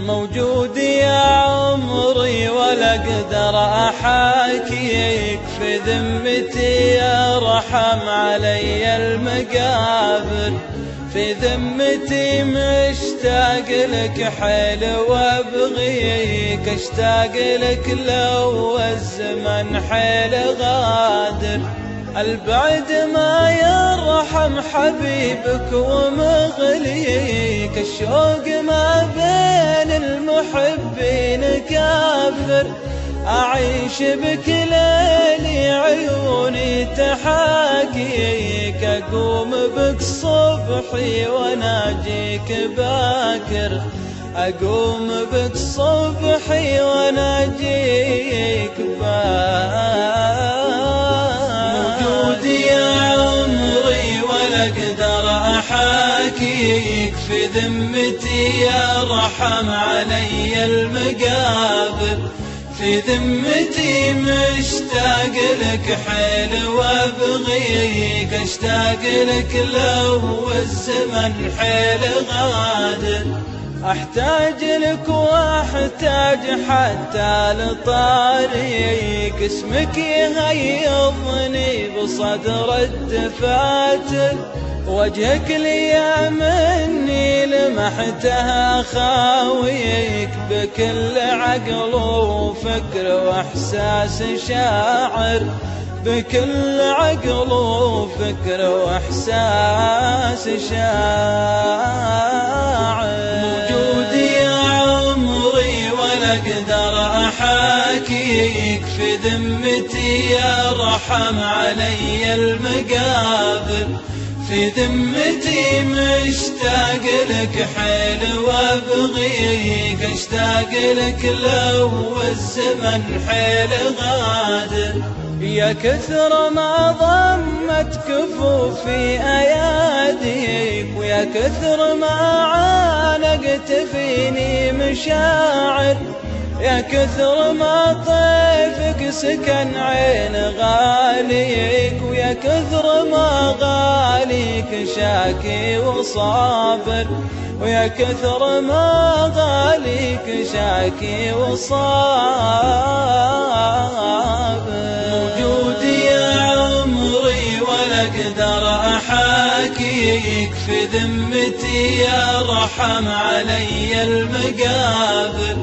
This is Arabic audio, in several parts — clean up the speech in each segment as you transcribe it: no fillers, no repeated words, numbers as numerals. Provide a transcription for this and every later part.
موجود يا عمري ولا اقدر احاكيك، في ذمتي يرحم علي المقابر، في ذمتي مشتاق لك حيل وابغيك، اشتاق لك لو الزمن حيل غادر. البعد ما يرحم حبيبك ومغليك، الشوق ما بين المحبين كافر، أعيش بك ليلي عيوني تحاكيك، أقوم بك صبحي وناجيك باكر، أقوم بك صبحي وناجيك باكر. موجود يا عمري ولا اقدر احاكيك، في ذمتي يرحم علي المقابر، في ذمتي مشتاق لك حيل وابغيك، اشتاق لك لو الزمن حيل غادر. احتاج لك واحتاج حتى لطريق، اسمك يهيضني بصدر الدفاتر، وجهك لي مني لمحتها خاويك، بكل عقل وفكر واحساس شاعر، بكل عقل وفكر واحساس شاعر. موجود يا عمري ولا اقدر احاكيك، في ذمتي يرحم علي المقابر، في ذمتي مشتاق لك حيل وابغيك، اشتاق لك لو الزمن حيل غادر. يا كثر ما ضمت كفوفي اياديك، ويا كثر ما عانقت فيني مشاعر، يا كثر ما طيفك سكن عين غاليك، ويا كثر ما غاليك شاكي وصابر، ويا كثر ما غاليك شاكي وصابر. موجود يا عمري ولا اقدر احاكيك، في ذمتي يرحم علي المقابر،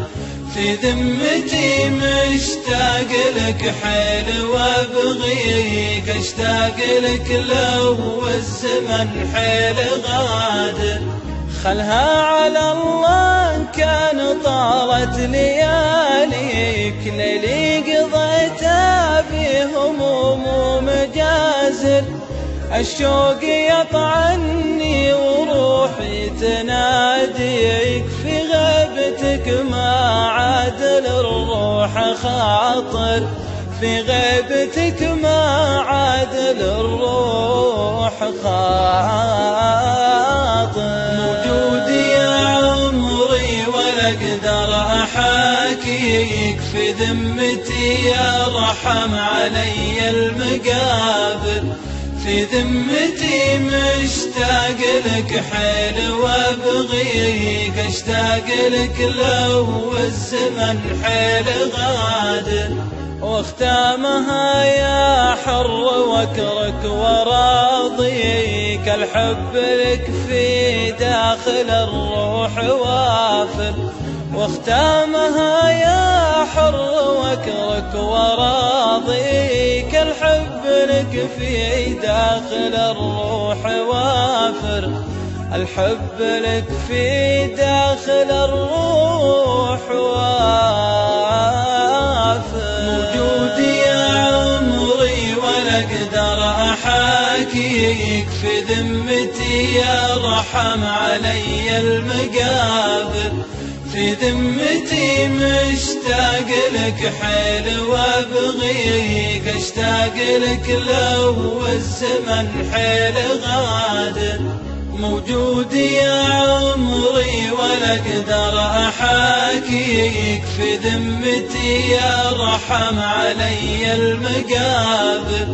في ذمتي مشتاق لك حيل وابغيك، اشتاق لك لو الزمن حيل غادر. خلها على الله إن كان طالت لياليك، ليلي قضيتها في هموم ومجازر، الشوق يطعني وروحي تناديك، في غيبتك ما عاد للروح خاطر، في غيبتك ما عاد للروح خاطر. موجود يا عمري ولا اقدر احاكيك، في ذمتي يرحم علي المقابر، في ذمتي مشتاق لك حيل وابغيك، اشتاق لك لو الزمن حيل غادر. واختامها يا حر وكرك وراضيك، الحب لك في داخل الروح وافر، واختامها يا حر وكرك وراضيك، الحب لك في داخل الروح وافر، الحب لك في داخل الروح وافر. موجود يا عمري ولا اقدر احاكيك، في ذمتي يرحم علي المقابر، في ذمتي مشتاق لك حيل وابغيك، اشتاق لك لو الزمن حيل غادر. موجود يا عمري ولا اقدر احاكيك، في ذمتي يرحم علي المقابر،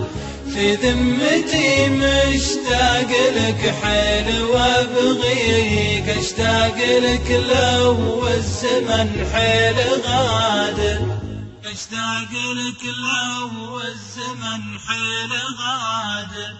في ذمتي مشتاق لك حيل وابغيك اشتاق لك لو الزمن حيل غادر اشتاق لك لو الزمن حيل غادر